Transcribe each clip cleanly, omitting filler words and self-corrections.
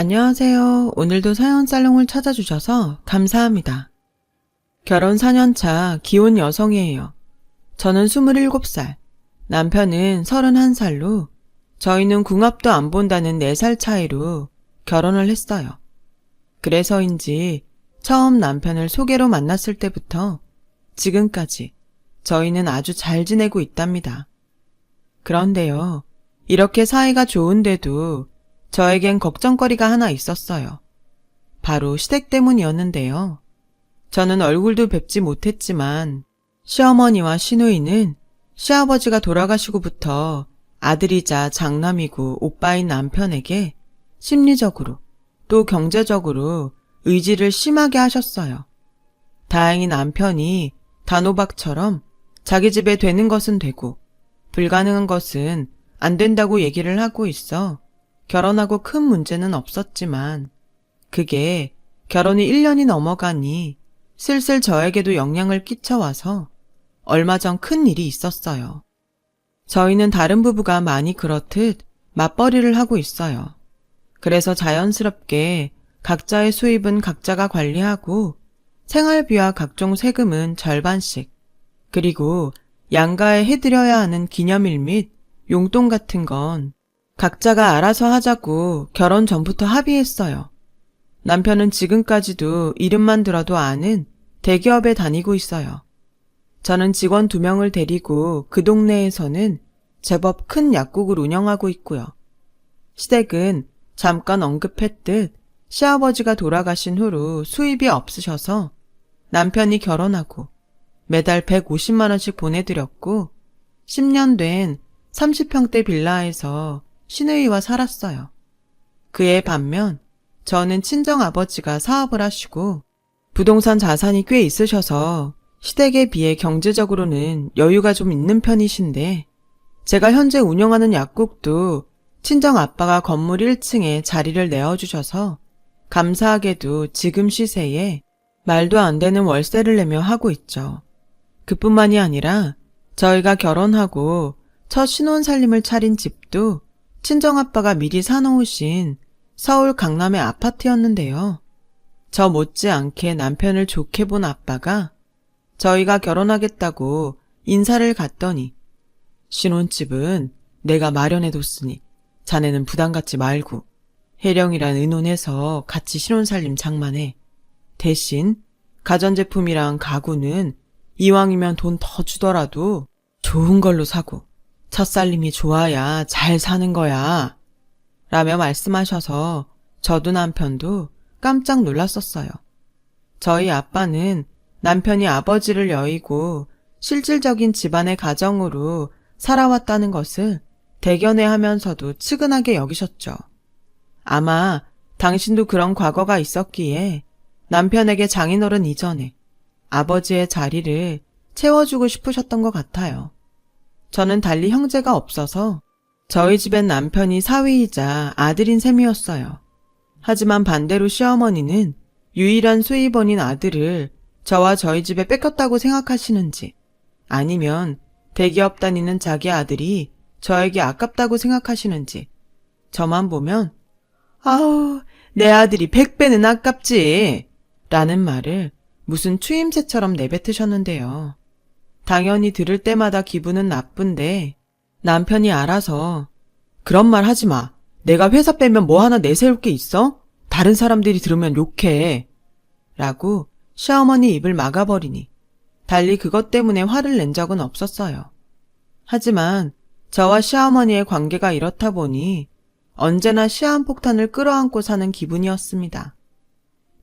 안녕하세요. 오늘도 사연 살롱을 찾아주셔서 감사합니다. 결혼 4년차 기혼 여성이에요. 저는 27살, 남편은 31살로 저희는 궁합도 안 본다는 4살 차이로 결혼을 했어요. 그래서인지 처음 남편을 소개로 만났을 때부터 지금까지 저희는 아주 잘 지내고 있답니다. 그런데요, 이렇게 사이가 좋은데도 저에겐 걱정거리가 하나 있었어요. 바로 시댁 때문이었는데요. 저는 얼굴도 뵙지 못했지만 시어머니와 시누이는 시아버지가 돌아가시고부터 아들이자 장남이고 오빠인 남편에게 심리적으로 또 경제적으로 의지를 심하게 하셨어요. 다행히 남편이 단호박처럼 자기 집에 되는 것은 되고 불가능한 것은 안 된다고 얘기를 하고 있어 결혼하고 큰 문제는 없었지만 그게 결혼이 1년이 넘어가니 슬슬 저에게도 영향을 끼쳐와서 얼마 전 큰 일이 있었어요. 저희는 다른 부부가 많이 그렇듯 맞벌이를 하고 있어요. 그래서 자연스럽게 각자의 수입은 각자가 관리하고 생활비와 각종 세금은 절반씩, 그리고 양가에 해드려야 하는 기념일 및 용돈 같은 건 각자가 알아서 하자고 결혼 전부터 합의했어요. 남편은 지금까지도 이름만 들어도 아는 대기업에 다니고 있어요. 저는 직원 2명을 데리고 그 동네에서는 제법 큰 약국을 운영하고 있고요. 시댁은 잠깐 언급했듯 시아버지가 돌아가신 후로 수입이 없으셔서 남편이 결혼하고 매달 150만 원씩 보내드렸고 10년 된 30평대 빌라에서 시누이와 살았어요. 그에 반면 저는 친정아버지가 사업을 하시고 부동산 자산이 꽤 있으셔서 시댁에 비해 경제적으로는 여유가 좀 있는 편이신데 제가 현재 운영하는 약국도 친정아빠가 건물 1층에 자리를 내어주셔서 감사하게도 지금 시세에 말도 안 되는 월세를 내며 하고 있죠. 그뿐만이 아니라 저희가 결혼하고 첫 신혼살림을 차린 집도 친정아빠가 미리 사놓으신 서울 강남의 아파트였는데요. 저 못지않게 남편을 좋게 본 아빠가 저희가 결혼하겠다고 인사를 갔더니 신혼집은 내가 마련해뒀으니 자네는 부담 갖지 말고 혜령이랑 의논해서 같이 신혼살림 장만해. 대신 가전제품이랑 가구는 이왕이면 돈 더 주더라도 좋은 걸로 사고 첫살림이 좋아야 잘 사는 거야 라며 말씀하셔서 저도 남편도 깜짝 놀랐었어요. 저희 아빠는 남편이 아버지를 여의고 실질적인 집안의 가정으로 살아왔다는 것을 대견해하면서도 측은하게 여기셨죠. 아마 당신도 그런 과거가 있었기에 남편에게 장인어른 이전에 아버지의 자리를 채워주고 싶으셨던 것 같아요. 저는 달리 형제가 없어서 저희 집엔 남편이 사위이자 아들인 셈이었어요. 하지만 반대로 시어머니는 유일한 수입원인 아들을 저와 저희 집에 뺏겼다고 생각하시는지 아니면 대기업 다니는 자기 아들이 저에게 아깝다고 생각하시는지 저만 보면 아우 내 아들이 100배는 아깝지 라는 말을 무슨 추임새처럼 내뱉으셨는데요. 당연히 들을 때마다 기분은 나쁜데 남편이 알아서 그런 말 하지 마. 내가 회사 빼면 뭐 하나 내세울 게 있어? 다른 사람들이 들으면 욕해. 라고 시어머니 입을 막아버리니 달리 그것 때문에 화를 낸 적은 없었어요. 하지만 저와 시어머니의 관계가 이렇다 보니 언제나 시한폭탄을 끌어안고 사는 기분이었습니다.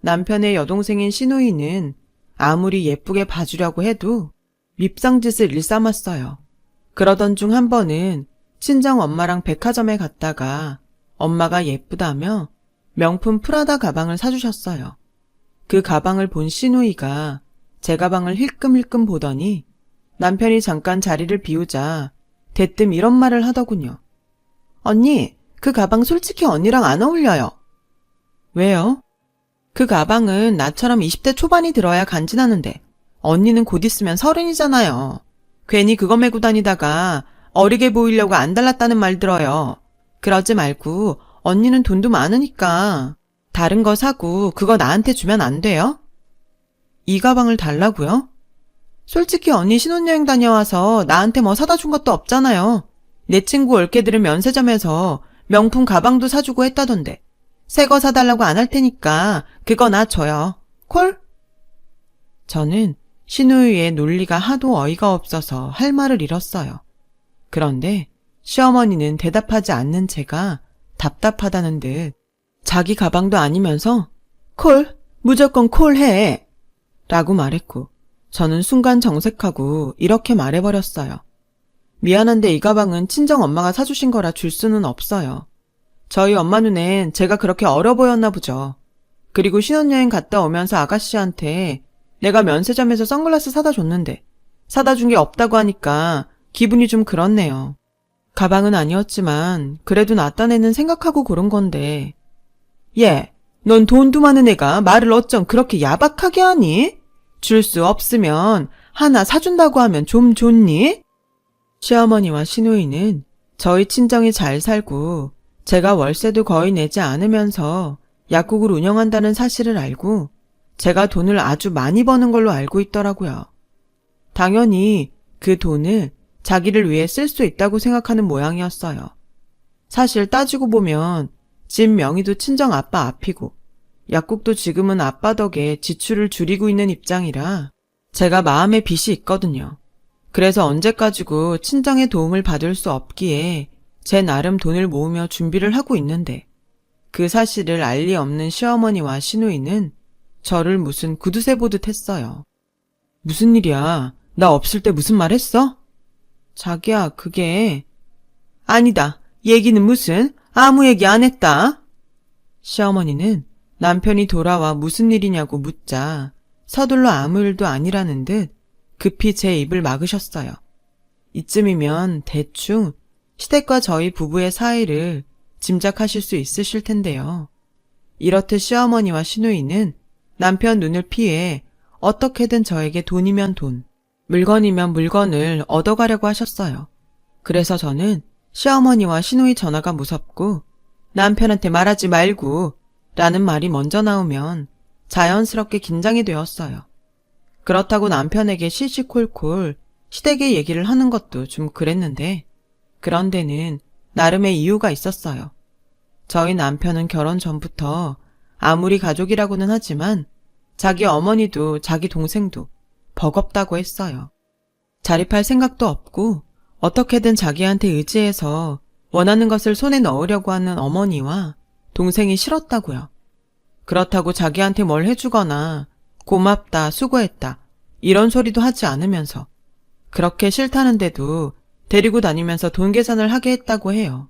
남편의 여동생인 시누이는 아무리 예쁘게 봐주려고 해도 밉상짓을 일삼았어요. 그러던 중 한 번은 친정 엄마랑 백화점에 갔다가 엄마가 예쁘다며 명품 프라다 가방을 사주셨어요. 그 가방을 본 시누이가 제 가방을 힐끔힐끔 보더니 남편이 잠깐 자리를 비우자 대뜸 이런 말을 하더군요. 언니, 그 가방 솔직히 언니랑 안 어울려요. 왜요? 그 가방은 나처럼 20대 초반이 들어야 간지나는데 언니는 곧 있으면 30이잖아요. 괜히 그거 메고 다니다가 어리게 보이려고 안 달랐다는 말 들어요. 그러지 말고 언니는 돈도 많으니까 다른 거 사고 그거 나한테 주면 안 돼요? 이 가방을 달라고요? 솔직히 언니 신혼여행 다녀와서 나한테 뭐 사다 준 것도 없잖아요. 내 친구 올케들은 면세점에서 명품 가방도 사주고 했다던데. 새 거 사달라고 안 할 테니까 그거 나 줘요. 콜? 저는 신우이의 논리가 하도 어이가 없어서 할 말을 잃었어요. 그런데 시어머니는 대답하지 않는 제가 답답하다는 듯 자기 가방도 아니면서 콜, 무조건 콜해 라고 말했고 저는 순간 정색하고 이렇게 말해버렸어요. 미안한데 이 가방은 친정엄마가 사주신 거라 줄 수는 없어요. 저희 엄마 눈엔 제가 그렇게 어려 보였나 보죠. 그리고 신혼여행 갔다 오면서 아가씨한테 내가 면세점에서 선글라스 사다 줬는데 사다 준 게 없다고 하니까 기분이 좀 그렇네요. 가방은 아니었지만 그래도 낫단 애는 생각하고 고른 건데 얘, 넌 돈도 많은 애가 말을 어쩜 그렇게 야박하게 하니? 줄 수 없으면 하나 사준다고 하면 좀 좋니? 시어머니와 시누이는 저희 친정이 잘 살고 제가 월세도 거의 내지 않으면서 약국을 운영한다는 사실을 알고 제가 돈을 아주 많이 버는 걸로 알고 있더라고요. 당연히 그 돈을 자기를 위해 쓸 수 있다고 생각하는 모양이었어요. 사실 따지고 보면 집 명의도 친정 아빠 앞이고 약국도 지금은 아빠 덕에 지출을 줄이고 있는 입장이라 제가 마음에 빚이 있거든요. 그래서 언제까지고 친정의 도움을 받을 수 없기에 제 나름 돈을 모으며 준비를 하고 있는데 그 사실을 알 리 없는 시어머니와 시누이는 저를 무슨 구두쇠 보듯 했어요. 무슨 일이야? 나 없을 때 무슨 말 했어? 자기야, 그게... 아니다. 얘기는 무슨? 아무 얘기 안 했다. 시어머니는 남편이 돌아와 무슨 일이냐고 묻자 서둘러 아무 일도 아니라는 듯 급히 제 입을 막으셨어요. 이쯤이면 대충 시댁과 저희 부부의 사이를 짐작하실 수 있으실 텐데요. 이렇듯 시어머니와 시누이는 남편 눈을 피해 어떻게든 저에게 돈이면 돈, 물건이면 물건을 얻어가려고 하셨어요. 그래서 저는 시어머니와 시누이 전화가 무섭고 남편한테 말하지 말고 라는 말이 먼저 나오면 자연스럽게 긴장이 되었어요. 그렇다고 남편에게 시시콜콜 시댁의 얘기를 하는 것도 좀 그랬는데 그런 데는 나름의 이유가 있었어요. 저희 남편은 결혼 전부터 아무리 가족이라고는 하지만 자기 어머니도 자기 동생도 버겁다고 했어요. 자립할 생각도 없고 어떻게든 자기한테 의지해서 원하는 것을 손에 넣으려고 하는 어머니와 동생이 싫었다고요. 그렇다고 자기한테 뭘 해주거나 고맙다, 수고했다 이런 소리도 하지 않으면서 그렇게 싫다는데도 데리고 다니면서 돈 계산을 하게 했다고 해요.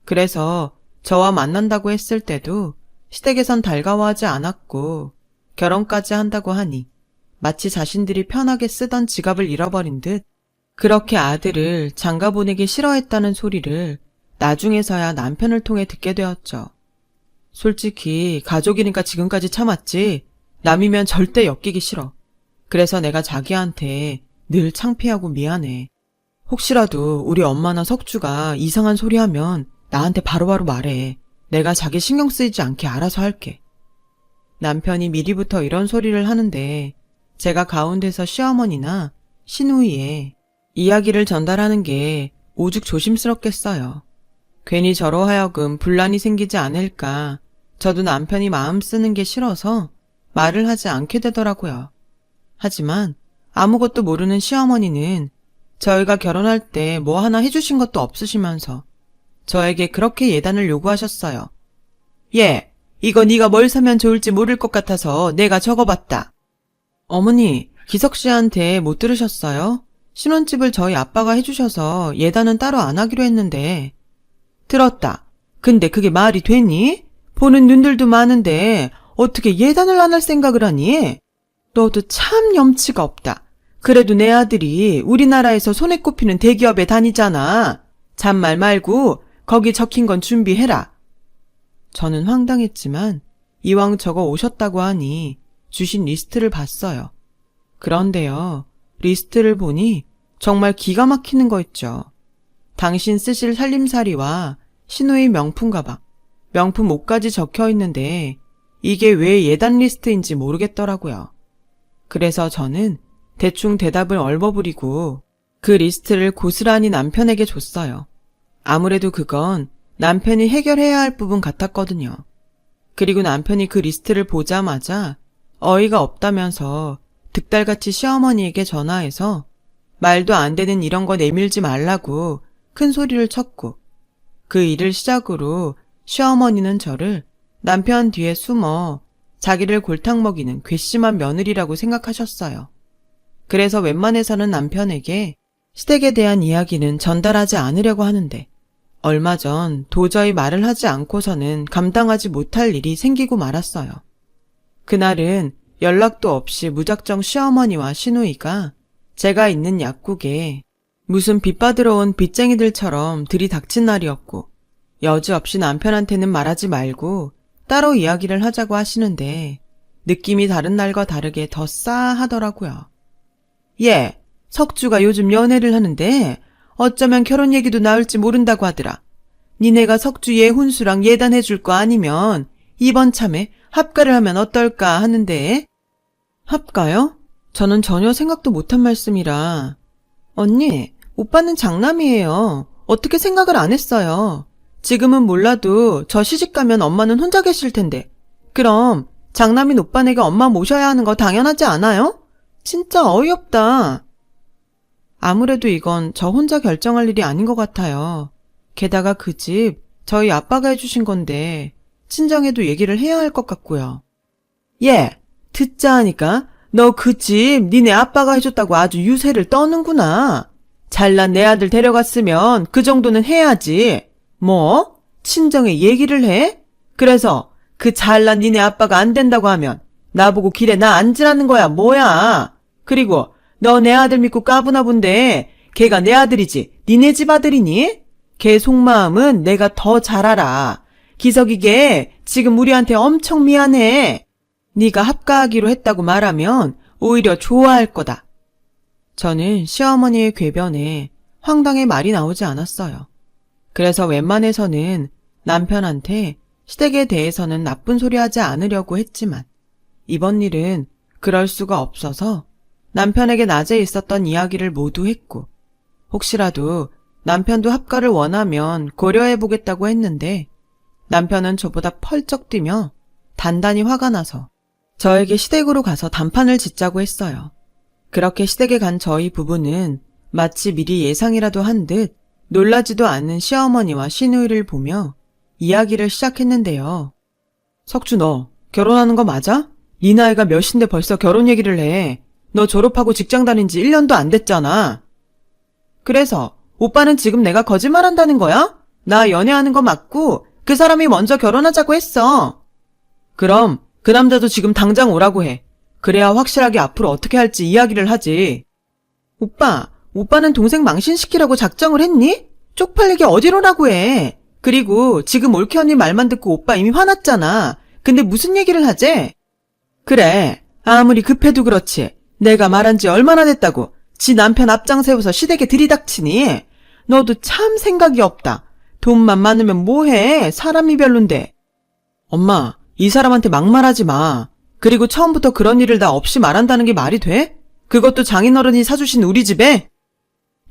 그래서 저와 만난다고 했을 때도 시댁에선 달가워하지 않았고 결혼까지 한다고 하니 마치 자신들이 편하게 쓰던 지갑을 잃어버린 듯 그렇게 아들을 장가 보내기 싫어했다는 소리를 나중에서야 남편을 통해 듣게 되었죠. 솔직히 가족이니까 지금까지 참았지 남이면 절대 엮이기 싫어. 그래서 내가 자기한테 늘 창피하고 미안해. 혹시라도 우리 엄마나 석주가 이상한 소리 하면 나한테 바로바로 말해. 내가 자기 신경 쓰이지 않게 알아서 할게. 남편이 미리부터 이런 소리를 하는데 제가 가운데서 시어머니나 시누이에 이야기를 전달하는 게 오죽 조심스럽겠어요. 괜히 저로 하여금 분란이 생기지 않을까 저도 남편이 마음 쓰는 게 싫어서 말을 하지 않게 되더라고요. 하지만 아무것도 모르는 시어머니는 저희가 결혼할 때 뭐 하나 해주신 것도 없으시면서 저에게 그렇게 예단을 요구하셨어요. 예, 이거 네가 뭘 사면 좋을지 모를 것 같아서 내가 적어봤다. 어머니, 기석 씨한테 못 들으셨어요? 신혼집을 저희 아빠가 해주셔서 예단은 따로 안 하기로 했는데. 들었다. 근데 그게 말이 되니? 보는 눈들도 많은데 어떻게 예단을 안 할 생각을 하니? 너도 참 염치가 없다. 그래도 내 아들이 우리나라에서 손에 꼽히는 대기업에 다니잖아. 잔말 말고 거기 적힌 건 준비해라. 저는 황당했지만 이왕 적어 오셨다고 하니 주신 리스트를 봤어요. 그런데요, 리스트를 보니 정말 기가 막히는 거 있죠. 당신 쓰실 살림살이와 시누이 명품 가방, 명품 옷까지 적혀 있는데 이게 왜 예단 리스트인지 모르겠더라고요. 그래서 저는 대충 대답을 얼버무리고 그 리스트를 고스란히 남편에게 줬어요. 아무래도 그건 남편이 해결해야 할 부분 같았거든요. 그리고 남편이 그 리스트를 보자마자 어이가 없다면서 득달같이 시어머니에게 전화해서 말도 안 되는 이런 거 내밀지 말라고 큰 소리를 쳤고, 그 일을 시작으로 시어머니는 저를 남편 뒤에 숨어 자기를 골탕 먹이는 괘씸한 며느리라고 생각하셨어요. 그래서 웬만해서는 남편에게 시댁에 대한 이야기는 전달하지 않으려고 하는데, 얼마 전 도저히 말을 하지 않고서는 감당하지 못할 일이 생기고 말았어요. 그날은 연락도 없이 무작정 시어머니와 시누이가 제가 있는 약국에 무슨 빚받으러 온 빚쟁이들처럼 들이닥친 날이었고, 여지없이 남편한테는 말하지 말고 따로 이야기를 하자고 하시는데 느낌이 다른 날과 다르게 더 싸하더라고요. 예, 석주가 요즘 연애를 하는데 어쩌면 결혼 얘기도 나올지 모른다고 하더라. 니네가 석주 얘 혼수랑 예단해줄 거 아니면 이번 참에 합가를 하면 어떨까 하는데. 합가요? 저는 전혀 생각도 못한 말씀이라. 언니, 오빠는 장남이에요. 어떻게 생각을 안 했어요. 지금은 몰라도 저 시집가면 엄마는 혼자 계실 텐데. 그럼 장남인 오빠네가 엄마 모셔야 하는 거 당연하지 않아요? 진짜 어이없다. 아무래도 이건 저 혼자 결정할 일이 아닌 것 같아요. 게다가 그 집 저희 아빠가 해주신 건데 친정에도 얘기를 해야 할 것 같고요. 예, 듣자 하니까 너 그 집 니네 아빠가 해줬다고 아주 유세를 떠는구나. 잘난 내 아들 데려갔으면 그 정도는 해야지. 뭐? 친정에 얘기를 해? 그래서 그 잘난 니네 아빠가 안 된다고 하면 나보고 길에 나 앉으라는 거야 뭐야. 그리고 너 내 아들 믿고 까부나 본데 걔가 내 아들이지 니네 집 아들이니? 걔 속마음은 내가 더 잘 알아. 기석이 걔 지금 우리한테 엄청 미안해. 네가 합가하기로 했다고 말하면 오히려 좋아할 거다. 저는 시어머니의 궤변에 황당의 말이 나오지 않았어요. 그래서 웬만해서는 남편한테 시댁에 대해서는 나쁜 소리 하지 않으려고 했지만 이번 일은 그럴 수가 없어서 남편에게 낮에 있었던 이야기를 모두 했고, 혹시라도 남편도 합가를 원하면 고려해보겠다고 했는데 남편은 저보다 펄쩍 뛰며 단단히 화가 나서 저에게 시댁으로 가서 단판을 짓자고 했어요. 그렇게 시댁에 간 저희 부부는 마치 미리 예상이라도 한 듯 놀라지도 않은 시어머니와 시누이를 보며 이야기를 시작했는데요. 석주 너 결혼하는 거 맞아? 네 나이가 몇인데 벌써 결혼 얘기를 해. 너 졸업하고 직장 다닌 지 1년도 안 됐잖아. 그래서 오빠는 지금 내가 거짓말한다는 거야? 나 연애하는 거 맞고 그 사람이 먼저 결혼하자고 했어. 그럼 그 남자도 지금 당장 오라고 해. 그래야 확실하게 앞으로 어떻게 할지 이야기를 하지. 오빠는 동생 망신시키라고 작정을 했니? 쪽팔리게 어디로라고 해. 그리고 지금 올케 언니 말만 듣고 오빠 이미 화났잖아. 근데 무슨 얘기를 하재? 그래, 아무리 급해도 그렇지. 내가 말한 지 얼마나 됐다고 지 남편 앞장 세워서 시댁에 들이닥치니? 너도 참 생각이 없다. 돈만 많으면 뭐해? 사람이 별론데. 엄마, 이 사람한테 막말하지 마. 그리고 처음부터 그런 일을 나 없이 말한다는 게 말이 돼? 그것도 장인어른이 사주신 우리 집에?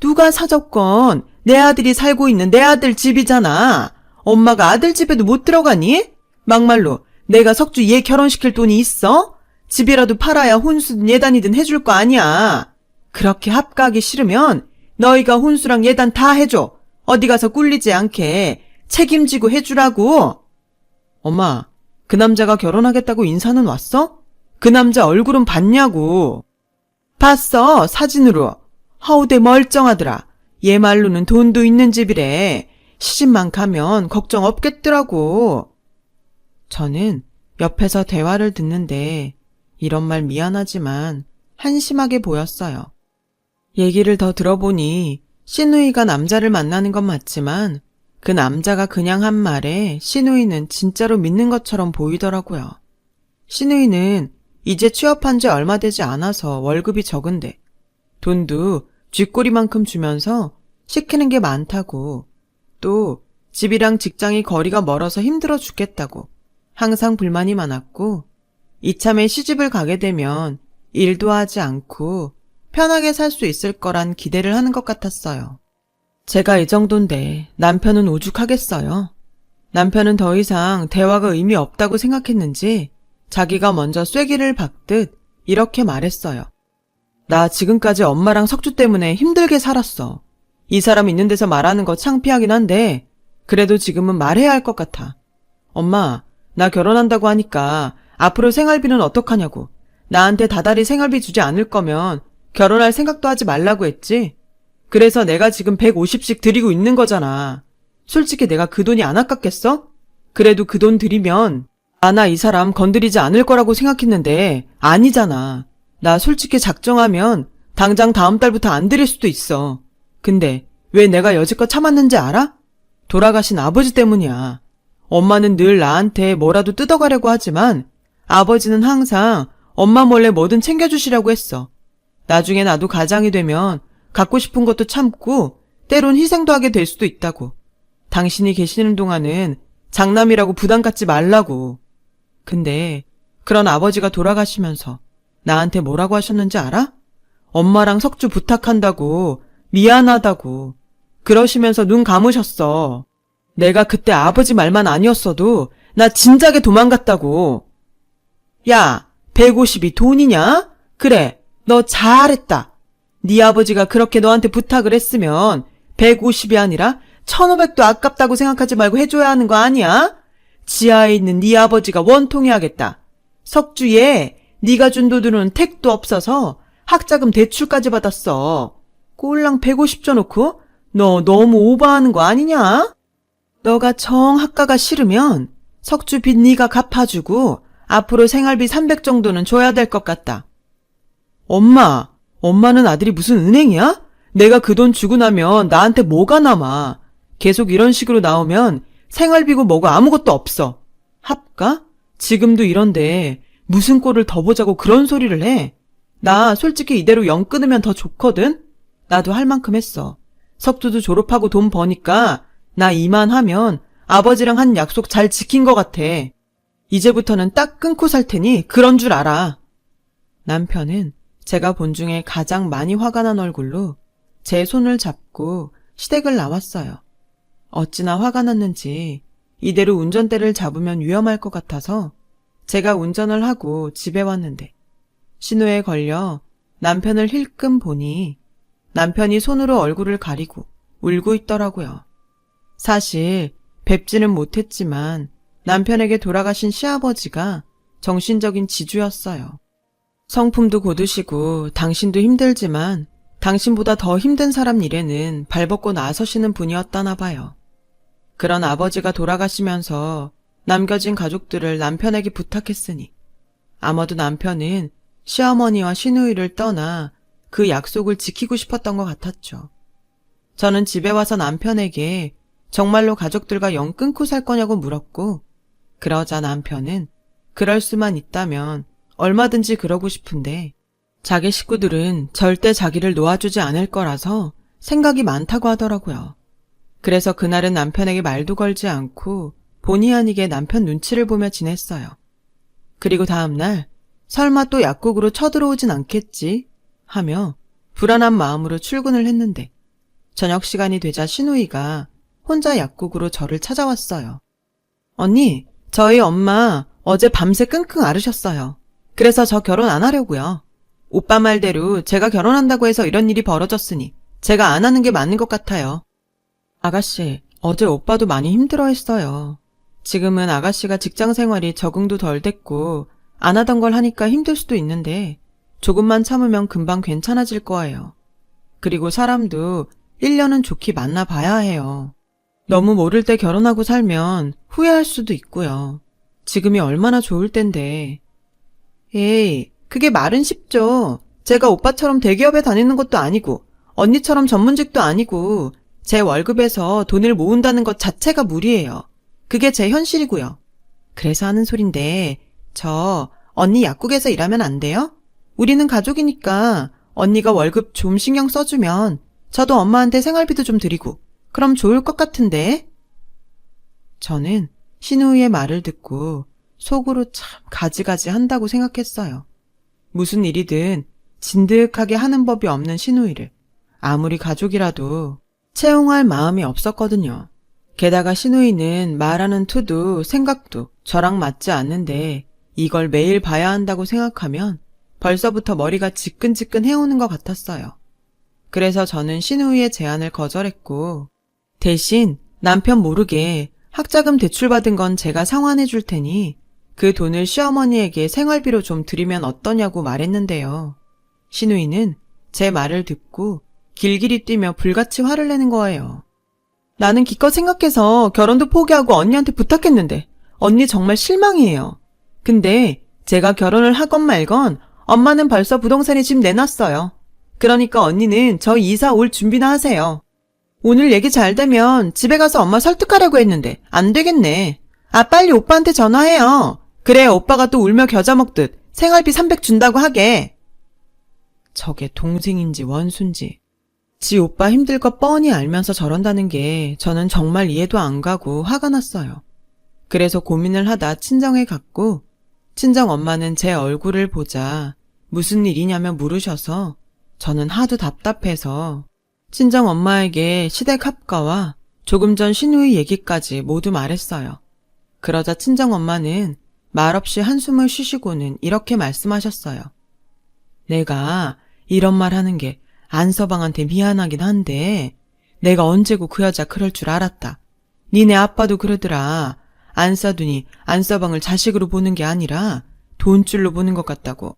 누가 사줬건 내 아들이 살고 있는 내 아들 집이잖아. 엄마가 아들 집에도 못 들어가니? 막말로 내가 석주 얘 결혼시킬 돈이 있어? 집이라도 팔아야 혼수든 예단이든 해줄 거 아니야. 그렇게 합가하기 싫으면 너희가 혼수랑 예단 다 해줘. 어디 가서 꿀리지 않게 책임지고 해주라고. 엄마, 그 남자가 결혼하겠다고 인사는 왔어? 그 남자 얼굴은 봤냐고. 봤어, 사진으로. 허우대 멀쩡하더라. 얘 말로는 돈도 있는 집이래. 시집만 가면 걱정 없겠더라고. 저는 옆에서 대화를 듣는데 이런 말 미안하지만 한심하게 보였어요. 얘기를 더 들어보니 시누이가 남자를 만나는 건 맞지만 그 남자가 그냥 한 말에 시누이는 진짜로 믿는 것처럼 보이더라고요. 시누이는 이제 취업한 지 얼마 되지 않아서 월급이 적은데 돈도 쥐꼬리만큼 주면서 시키는 게 많다고, 또 집이랑 직장이 거리가 멀어서 힘들어 죽겠다고 항상 불만이 많았고, 이참에 시집을 가게 되면 일도 하지 않고 편하게 살 수 있을 거란 기대를 하는 것 같았어요. 제가 이 정도인데 남편은 오죽하겠어요. 남편은 더 이상 대화가 의미 없다고 생각했는지 자기가 먼저 쐐기를 박듯 이렇게 말했어요. 나 지금까지 엄마랑 석주 때문에 힘들게 살았어. 이 사람 있는 데서 말하는 거 창피하긴 한데 그래도 지금은 말해야 할 것 같아. 엄마, 나 결혼한다고 하니까 앞으로 생활비는 어떡하냐고. 나한테 다달이 생활비 주지 않을 거면 결혼할 생각도 하지 말라고 했지. 그래서 내가 지금 150씩 드리고 있는 거잖아. 솔직히 내가 그 돈이 안 아깝겠어? 그래도 그 돈 드리면 나 이 사람 건드리지 않을 거라고 생각했는데 아니잖아. 나 솔직히 작정하면 당장 다음 달부터 안 드릴 수도 있어. 근데 왜 내가 여지껏 참았는지 알아? 돌아가신 아버지 때문이야. 엄마는 늘 나한테 뭐라도 뜯어가려고 하지만 아버지는 항상 엄마 몰래 뭐든 챙겨주시라고 했어. 나중에 나도 가장이 되면 갖고 싶은 것도 참고 때론 희생도 하게 될 수도 있다고. 당신이 계시는 동안은 장남이라고 부담 갖지 말라고. 근데 그런 아버지가 돌아가시면서 나한테 뭐라고 하셨는지 알아? 엄마랑 석주 부탁한다고, 미안하다고 그러시면서 눈 감으셨어. 내가 그때 아버지 말만 아니었어도 나 진작에 도망갔다고. 야, 150이 돈이냐? 그래, 너 잘했다. 네 아버지가 그렇게 너한테 부탁을 했으면 150이 아니라 1,500도 아깝다고 생각하지 말고 해줘야 하는 거 아니야? 지하에 있는 네 아버지가 원통해야겠다. 석주에 네가 준 돈으로는 택도 없어서 학자금 대출까지 받았어. 꼴랑 150 줘놓고 너 너무 오버하는 거 아니냐? 너가 정 학가가 싫으면 석주 빚 네가 갚아주고 앞으로 생활비 300 정도는 줘야 될 것 같다. 엄마는 아들이 무슨 은행이야? 내가 그 돈 주고 나면 나한테 뭐가 남아. 계속 이런 식으로 나오면 생활비고 뭐고 아무것도 없어. 합가? 지금도 이런데 무슨 꼴을 더 보자고 그런 소리를 해. 나 솔직히 이대로 영 끊으면 더 좋거든? 나도 할 만큼 했어. 석주도 졸업하고 돈 버니까 나 이만하면 아버지랑 한 약속 잘 지킨 것 같아. 이제부터는 딱 끊고 살 테니 그런 줄 알아. 남편은 제가 본 중에 가장 많이 화가 난 얼굴로 제 손을 잡고 시댁을 나왔어요. 어찌나 화가 났는지 이대로 운전대를 잡으면 위험할 것 같아서 제가 운전을 하고 집에 왔는데 신호에 걸려 남편을 힐끔 보니 남편이 손으로 얼굴을 가리고 울고 있더라고요. 사실 뵙지는 못했지만 남편에게 돌아가신 시아버지가 정신적인 지주였어요. 성품도 고드시고 당신도 힘들지만 당신보다 더 힘든 사람 일에는 발벗고 나서시는 분이었다나 봐요. 그런 아버지가 돌아가시면서 남겨진 가족들을 남편에게 부탁했으니 아마도 남편은 시어머니와 시누이를 떠나 그 약속을 지키고 싶었던 것 같았죠. 저는 집에 와서 남편에게 정말로 가족들과 영 끊고 살 거냐고 물었고 그러자 남편은 그럴 수만 있다면 얼마든지 그러고 싶은데 자기 식구들은 절대 자기를 놓아주지 않을 거라서 생각이 많다고 하더라고요. 그래서 그날은 남편에게 말도 걸지 않고 본의 아니게 남편 눈치를 보며 지냈어요. 그리고 다음날 설마 또 약국으로 쳐들어오진 않겠지 하며 불안한 마음으로 출근을 했는데 저녁 시간이 되자 시누이가 혼자 약국으로 저를 찾아왔어요. 언니, 저희 엄마 어제 밤새 끙끙 앓으셨어요. 그래서 저 결혼 안 하려고요. 오빠 말대로 제가 결혼한다고 해서 이런 일이 벌어졌으니 제가 안 하는 게 맞는 것 같아요. 아가씨, 어제 오빠도 많이 힘들어했어요. 지금은 아가씨가 직장 생활이 적응도 덜 됐고 안 하던 걸 하니까 힘들 수도 있는데 조금만 참으면 금방 괜찮아질 거예요. 그리고 사람도 1년은 좋게 만나봐야 해요. 너무 모를 때 결혼하고 살면 후회할 수도 있고요. 지금이 얼마나 좋을 텐데. 에이, 그게 말은 쉽죠. 제가 오빠처럼 대기업에 다니는 것도 아니고 언니처럼 전문직도 아니고 제 월급에서 돈을 모은다는 것 자체가 무리예요. 그게 제 현실이고요. 그래서 하는 소린데 저 언니 약국에서 일하면 안 돼요? 우리는 가족이니까 언니가 월급 좀 신경 써주면 저도 엄마한테 생활비도 좀 드리고 그럼 좋을 것 같은데. 저는 신우이의 말을 듣고 속으로 참 가지가지 한다고 생각했어요. 무슨 일이든 진득하게 하는 법이 없는 신우이를 아무리 가족이라도 채용할 마음이 없었거든요. 게다가 신우이는 말하는 투도 생각도 저랑 맞지 않는데 이걸 매일 봐야 한다고 생각하면 벌써부터 머리가 지끈지끈 해오는 것 같았어요. 그래서 저는 신우이의 제안을 거절했고 대신 남편 모르게 학자금 대출받은 건 제가 상환해 줄 테니 그 돈을 시어머니에게 생활비로 좀 드리면 어떠냐고 말했는데요. 신우이는 제 말을 듣고 길길이 뛰며 불같이 화를 내는 거예요. 나는 기껏 생각해서 결혼도 포기하고 언니한테 부탁했는데 언니 정말 실망이에요. 근데 제가 결혼을 하건 말건 엄마는 벌써 부동산에 집 내놨어요. 그러니까 언니는 저 이사 올 준비나 하세요. 오늘 얘기 잘 되면 집에 가서 엄마 설득하려고 했는데 안 되겠네. 아 빨리 오빠한테 전화해요. 그래 오빠가 또 울며 겨자 먹듯 생활비 300 준다고 하게. 저게 동생인지 원수인지 지 오빠 힘들 거 뻔히 알면서 저런다는 게 저는 정말 이해도 안 가고 화가 났어요. 그래서 고민을 하다 친정에 갔고 친정 엄마는 제 얼굴을 보자 무슨 일이냐며 물으셔서 저는 하도 답답해서 친정 엄마에게 시댁 합가와 조금 전 신우이 얘기까지 모두 말했어요. 그러자 친정 엄마는 말없이 한숨을 쉬시고는 이렇게 말씀하셨어요. 내가 이런 말 하는 게 안서방한테 미안하긴 한데 내가 언제고 그 여자 그럴 줄 알았다. 니네 아빠도 그러더라. 안사돈이 안서방을 자식으로 보는 게 아니라 돈줄로 보는 것 같다고.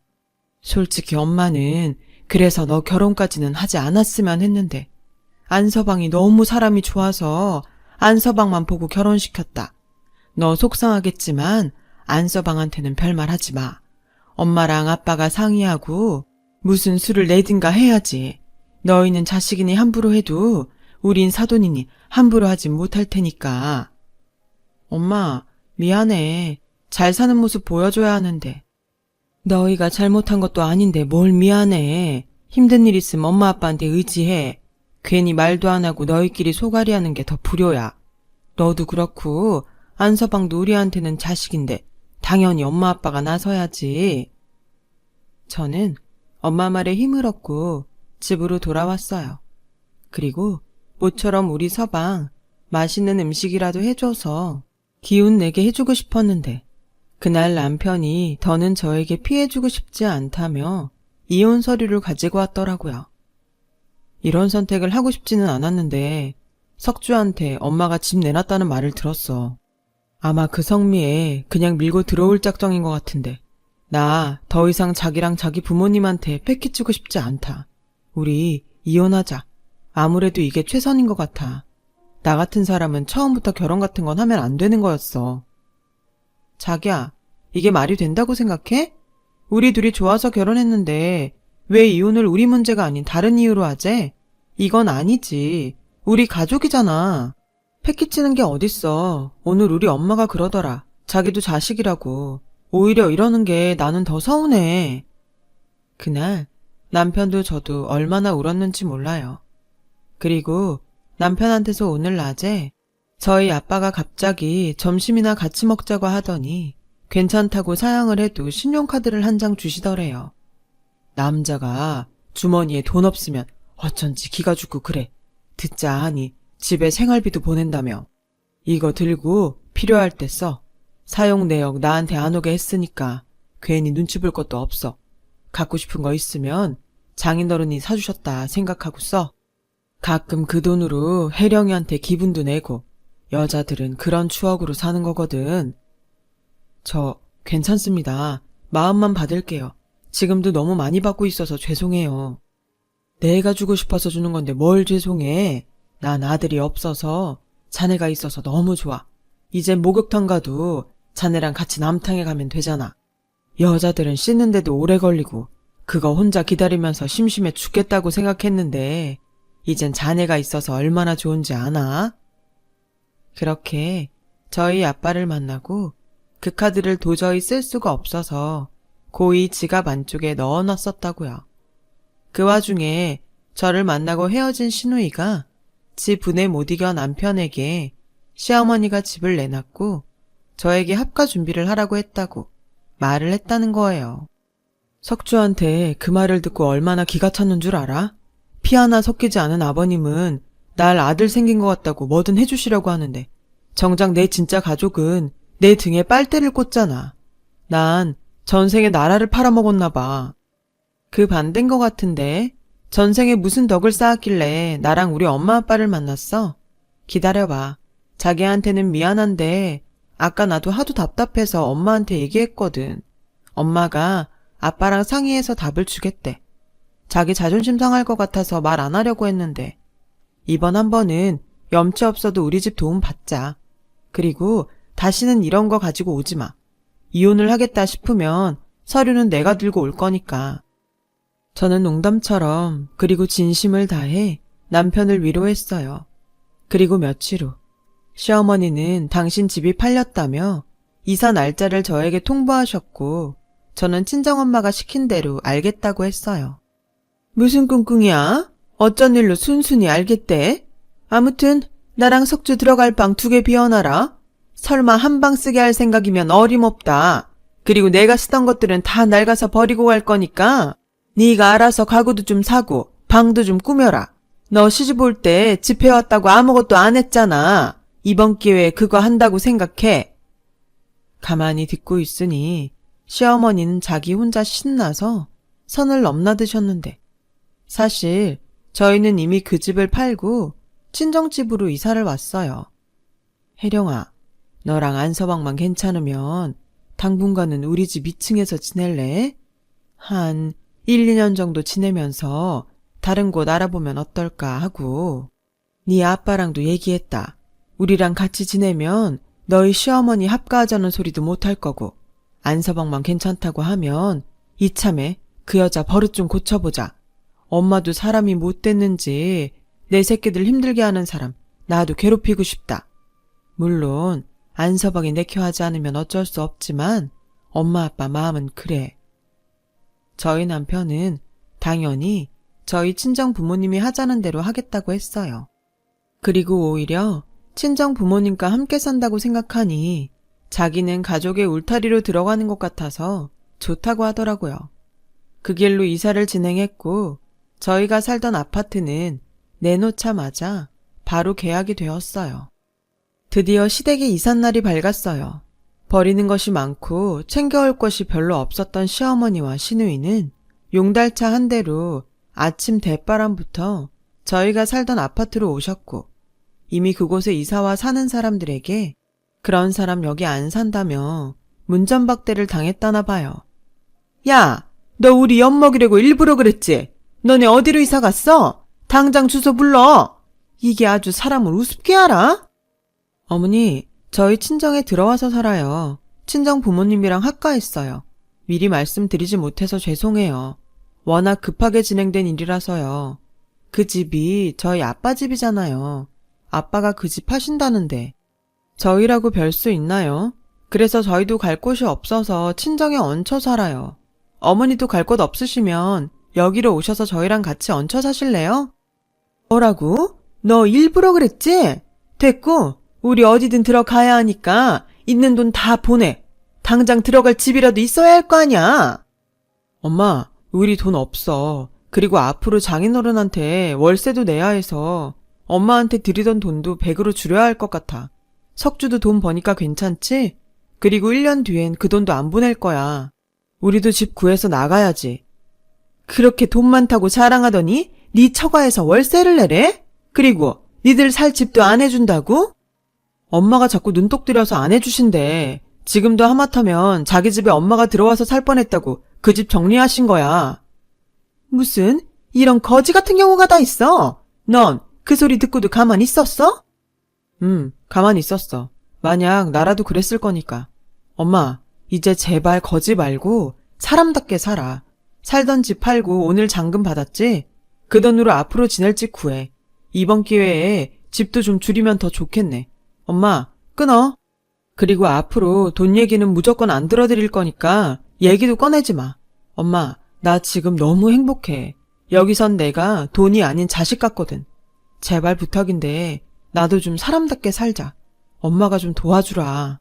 솔직히 엄마는 그래서 너 결혼까지는 하지 않았으면 했는데 안서방이 너무 사람이 좋아서 안서방만 보고 결혼시켰다. 너 속상하겠지만 안서방한테는 별말 하지 마. 엄마랑 아빠가 상의하고 무슨 수를 내든가 해야지. 너희는 자식이니 함부로 해도 우린 사돈이니 함부로 하지 못할 테니까. 엄마, 미안해. 잘 사는 모습 보여줘야 하는데. 너희가 잘못한 것도 아닌데 뭘 미안해. 힘든 일 있으면 엄마 아빠한테 의지해. 괜히 말도 안 하고 너희끼리 소갈이 하는 게 더 불효야. 너도 그렇고 안서방도 우리한테는 자식인데 당연히 엄마 아빠가 나서야지. 저는 엄마 말에 힘을 얻고 집으로 돌아왔어요. 그리고 모처럼 우리 서방 맛있는 음식이라도 해줘서 기운 내게 해주고 싶었는데 그날 남편이 더는 저에게 피해주고 싶지 않다며 이혼 서류를 가지고 왔더라고요. 이런 선택을 하고 싶지는 않았는데 석주한테 엄마가 집 내놨다는 말을 들었어. 아마 그 성미에 그냥 밀고 들어올 작정인 것 같은데 나 더 이상 자기랑 자기 부모님한테 패키치고 싶지 않다. 우리 이혼하자. 아무래도 이게 최선인 것 같아. 나 같은 사람은 처음부터 결혼 같은 건 하면 안 되는 거였어. 자기야, 이게 말이 된다고 생각해? 우리 둘이 좋아서 결혼했는데 왜 이혼을 우리 문제가 아닌 다른 이유로 하재? 이건 아니지. 우리 가족이잖아. 패키치는 게 어딨어. 오늘 우리 엄마가 그러더라. 자기도 자식이라고. 오히려 이러는 게 나는 더 서운해. 그날 남편도 저도 얼마나 울었는지 몰라요. 그리고 남편한테서 오늘 낮에 저희 아빠가 갑자기 점심이나 같이 먹자고 하더니 괜찮다고 사양을 해도 신용카드를 한 장 주시더래요. 남자가 주머니에 돈 없으면 어쩐지 기가 죽고 그래. 듣자 하니 집에 생활비도 보낸다며. 이거 들고 필요할 때 써. 사용 내역 나한테 안 오게 했으니까 괜히 눈치 볼 것도 없어. 갖고 싶은 거 있으면 장인어른이 사주셨다 생각하고 써. 가끔 그 돈으로 혜령이한테 기분도 내고 여자들은 그런 추억으로 사는 거거든. 저 괜찮습니다. 마음만 받을게요. 지금도 너무 많이 받고 있어서 죄송해요. 내가 주고 싶어서 주는 건데 뭘 죄송해. 난 아들이 없어서 자네가 있어서 너무 좋아. 이제 목욕탕 가도 자네랑 같이 남탕에 가면 되잖아. 여자들은 씻는데도 오래 걸리고 그거 혼자 기다리면서 심심해 죽겠다고 생각했는데 이젠 자네가 있어서 얼마나 좋은지 아나? 그렇게 저희 아빠를 만나고 그 카드를 도저히 쓸 수가 없어서 고이 지갑 안쪽에 넣어놨었다고요. 그 와중에 저를 만나고 헤어진 신우이가 지 분에 못 이겨 남편에게 시어머니가 집을 내놨고 저에게 합가 준비를 하라고 했다고 말을 했다는 거예요. 석주한테 그 말을 듣고 얼마나 기가 찼는 줄 알아? 피 하나 섞이지 않은 아버님은 날 아들 생긴 것 같다고 뭐든 해주시려고 하는데 정작 내 진짜 가족은 내 등에 빨대를 꽂잖아. 난 전생에 나라를 팔아먹었나 봐. 그 반대인 것 같은데 전생에 무슨 덕을 쌓았길래 나랑 우리 엄마 아빠를 만났어? 기다려봐. 자기한테는 미안한데 아까 나도 하도 답답해서 엄마한테 얘기했거든. 엄마가 아빠랑 상의해서 답을 주겠대. 자기 자존심 상할 것 같아서 말 안 하려고 했는데 이번 한 번은 염치 없어도 우리 집 도움 받자. 그리고 다시는 이런 거 가지고 오지 마. 이혼을 하겠다 싶으면 서류는 내가 들고 올 거니까. 저는 농담처럼 그리고 진심을 다해 남편을 위로했어요. 그리고 며칠 후 시어머니는 당신 집이 팔렸다며 이사 날짜를 저에게 통보하셨고 저는 친정엄마가 시킨 대로 알겠다고 했어요. 무슨 꿍꿍이야? 어쩐 일로 순순히 알겠대? 아무튼 나랑 석주 들어갈 방 2개 비워놔라. 설마 한 방 쓰게 할 생각이면 어림없다. 그리고 내가 쓰던 것들은 다 낡아서 버리고 갈 거니까 네가 알아서 가구도 좀 사고 방도 좀 꾸며라. 너 시집 올 때 집 해왔다고 아무것도 안 했잖아. 이번 기회에 그거 한다고 생각해. 가만히 듣고 있으니 시어머니는 자기 혼자 신나서 선을 넘나드셨는데 사실 저희는 이미 그 집을 팔고 친정집으로 이사를 왔어요. 혜령아, 너랑 안서방만 괜찮으면 당분간은 우리 집 2층에서 지낼래? 한 1, 2년 정도 지내면서 다른 곳 알아보면 어떨까 하고. 네 아빠랑도 얘기했다. 우리랑 같이 지내면 너희 시어머니 합가하자는 소리도 못할 거고 안서방만 괜찮다고 하면 이참에 그 여자 버릇 좀 고쳐보자. 엄마도 사람이 못됐는지 내 새끼들 힘들게 하는 사람 나도 괴롭히고 싶다. 물론 안서방이 내켜하지 않으면 어쩔 수 없지만 엄마 아빠 마음은 그래. 저희 남편은 당연히 저희 친정 부모님이 하자는 대로 하겠다고 했어요. 그리고 오히려 친정 부모님과 함께 산다고 생각하니 자기는 가족의 울타리로 들어가는 것 같아서 좋다고 하더라고요. 그 길로 이사를 진행했고 저희가 살던 아파트는 내놓자마자 바로 계약이 되었어요. 드디어 시댁의 이삿날이 밝았어요. 버리는 것이 많고 챙겨올 것이 별로 없었던 시어머니와 시누이는 용달차 한 대로 아침 대바람부터 저희가 살던 아파트로 오셨고 이미 그곳에 이사와 사는 사람들에게 그런 사람 여기 안 산다며 문전박대를 당했다나 봐요. 야, 너 우리 엿먹이려고 일부러 그랬지? 너네 어디로 이사 갔어? 당장 주소 불러. 이게 아주 사람을 우습게 알아? 어머니, 저희 친정에 들어와서 살아요. 친정 부모님이랑 합가했어요. 미리 말씀드리지 못해서 죄송해요. 워낙 급하게 진행된 일이라서요. 그 집이 저희 아빠 집이잖아요. 아빠가 그 집 하신다는데 저희라고 별 수 있나요? 그래서 저희도 갈 곳이 없어서 친정에 얹혀 살아요. 어머니도 갈 곳 없으시면 여기로 오셔서 저희랑 같이 얹혀 사실래요? 뭐라고? 너 일부러 그랬지? 됐고 우리 어디든 들어가야 하니까 있는 돈 다 보내. 당장 들어갈 집이라도 있어야 할 거 아니야. 엄마, 우리 돈 없어. 그리고 앞으로 장인어른한테 월세도 내야 해서 엄마한테 드리던 돈도 100으로 줄여야 할 것 같아. 석주도 돈 버니까 괜찮지? 그리고 1년 뒤엔 그 돈도 안 보낼 거야. 우리도 집 구해서 나가야지. 그렇게 돈 많다고 자랑하더니 네 처가에서 월세를 내래? 그리고 니들 살 집도 안 해준다고? 엄마가 자꾸 눈독 들여서 안 해주신대. 지금도 하마터면 자기 집에 엄마가 들어와서 살 뻔했다고 그 집 정리하신 거야. 무슨 이런 거지 같은 경우가 다 있어? 넌 그 소리 듣고도 가만히 있었어? 가만히 있었어. 만약 나라도 그랬을 거니까. 엄마, 이제 제발 거지 말고 사람답게 살아. 살던 집 팔고 오늘 잔금 받았지? 그 돈으로 앞으로 지낼 집 구해. 이번 기회에 집도 좀 줄이면 더 좋겠네. 엄마, 끊어. 그리고 앞으로 돈 얘기는 무조건 안 들어드릴 거니까 얘기도 꺼내지 마. 엄마, 나 지금 너무 행복해. 여기선 내가 돈이 아닌 자식 같거든. 제발 부탁인데 나도 좀 사람답게 살자. 엄마가 좀 도와주라.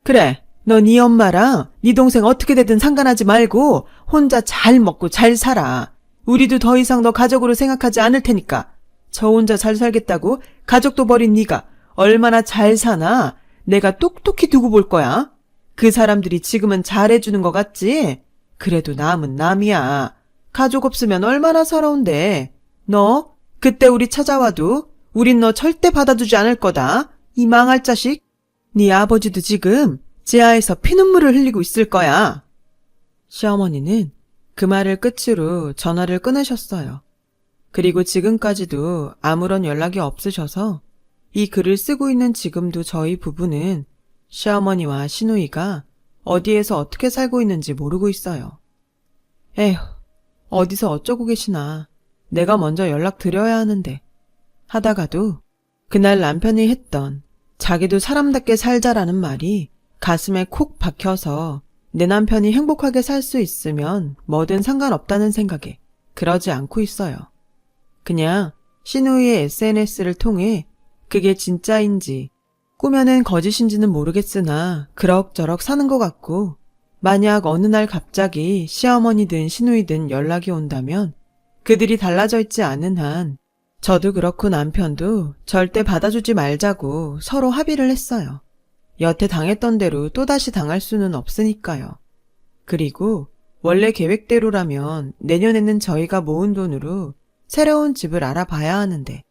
그래, 너 네 엄마랑 네 동생 어떻게 되든 상관하지 말고 혼자 잘 먹고 잘 살아. 우리도 더 이상 너 가족으로 생각하지 않을 테니까. 저 혼자 잘 살겠다고 가족도 버린 네가 얼마나 잘 사나 내가 똑똑히 두고 볼 거야. 그 사람들이 지금은 잘해주는 것 같지? 그래도 남은 남이야. 가족 없으면 얼마나 서러운데. 너 그때 우리 찾아와도 우린 너 절대 받아주지 않을 거다. 이 망할 자식. 네 아버지도 지금 지하에서 피눈물을 흘리고 있을 거야. 시어머니는 그 말을 끝으로 전화를 끊으셨어요. 그리고 지금까지도 아무런 연락이 없으셔서 이 글을 쓰고 있는 지금도 저희 부부는 시어머니와 시누이가 어디에서 어떻게 살고 있는지 모르고 있어요. 에휴, 어디서 어쩌고 계시나. 내가 먼저 연락드려야 하는데. 하다가도 그날 남편이 했던 자기도 사람답게 살자라는 말이 가슴에 콕 박혀서 내 남편이 행복하게 살 수 있으면 뭐든 상관없다는 생각에 그러지 않고 있어요. 그냥 시누이의 SNS를 통해 그게 진짜인지 꾸며낸 거짓인지는 모르겠으나 그럭저럭 사는 것 같고 만약 어느 날 갑자기 시어머니든 시누이든 연락이 온다면 그들이 달라져 있지 않은 한 저도 그렇고 남편도 절대 받아주지 말자고 서로 합의를 했어요. 여태 당했던 대로 또다시 당할 수는 없으니까요. 그리고 원래 계획대로라면 내년에는 저희가 모은 돈으로 새로운 집을 알아봐야 하는데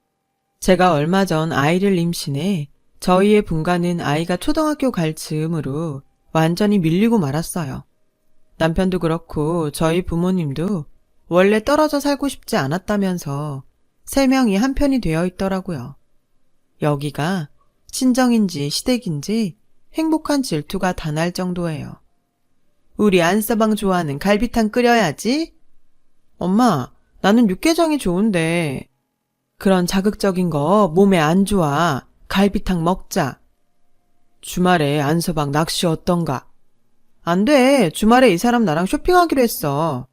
제가 얼마 전 아이를 임신해 저희의 분가는 아이가 초등학교 갈 즈음으로 완전히 밀리고 말았어요. 남편도 그렇고 저희 부모님도 원래 떨어져 살고 싶지 않았다면서 3명이 한편이 되어 있더라고요. 여기가 친정인지 시댁인지 행복한 질투가 다 날 정도예요. 우리 안서방 좋아하는 갈비탕 끓여야지. 엄마, 나는 육개장이 좋은데. 그런 자극적인 거 몸에 안 좋아. 갈비탕 먹자. 주말에 안서방 낚시 어떤가? 안 돼. 주말에 이 사람 나랑 쇼핑하기로 했어.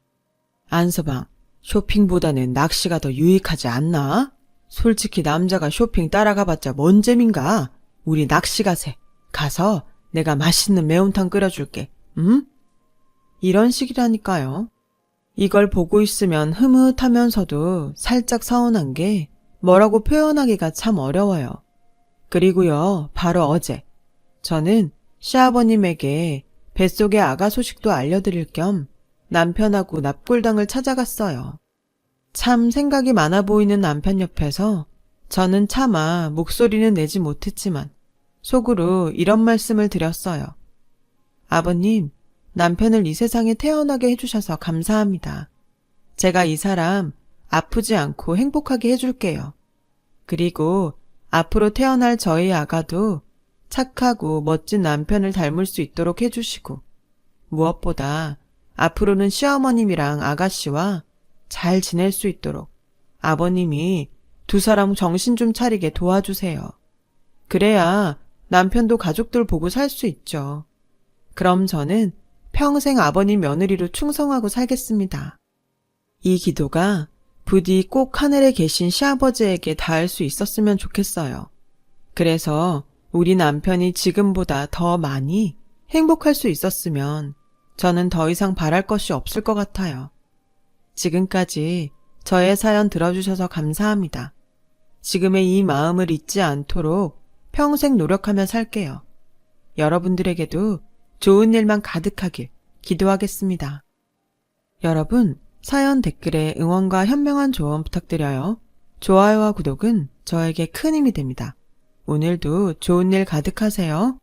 안서방, 쇼핑보다는 낚시가 더 유익하지 않나? 솔직히 남자가 쇼핑 따라가봤자 뭔 재민가? 우리 낚시 가세. 가서 내가 맛있는 매운탕 끓여줄게. 응? 이런 식이라니까요. 이걸 보고 있으면 흐뭇하면서도 살짝 서운한 게 뭐라고 표현하기가 참 어려워요. 그리고요, 바로 어제 저는 시아버님에게 뱃속의 아가 소식도 알려드릴 겸 남편하고 납골당을 찾아갔어요. 참 생각이 많아 보이는 남편 옆에서 저는 차마 목소리는 내지 못했지만 속으로 이런 말씀을 드렸어요. 아버님, 남편을 이 세상에 태어나게 해주셔서 감사합니다. 제가 이 사람 아프지 않고 행복하게 해줄게요. 그리고 앞으로 태어날 저희 아가도 착하고 멋진 남편을 닮을 수 있도록 해주시고 무엇보다 앞으로는 시어머님이랑 아가씨와 잘 지낼 수 있도록 아버님이 두 사람 정신 좀 차리게 도와주세요. 그래야 남편도 가족들 보고 살 수 있죠. 그럼 저는 평생 아버님 며느리로 충성하고 살겠습니다. 이 기도가 부디 꼭 하늘에 계신 시아버지에게 닿을 수 있었으면 좋겠어요. 그래서 우리 남편이 지금보다 더 많이 행복할 수 있었으면 저는 더 이상 바랄 것이 없을 것 같아요. 지금까지 저의 사연 들어주셔서 감사합니다. 지금의 이 마음을 잊지 않도록 평생 노력하며 살게요. 여러분들에게도 좋은 일만 가득하길 기도하겠습니다. 여러분, 사연 댓글에 응원과 현명한 조언 부탁드려요. 좋아요와 구독은 저에게 큰 힘이 됩니다. 오늘도 좋은 일 가득하세요.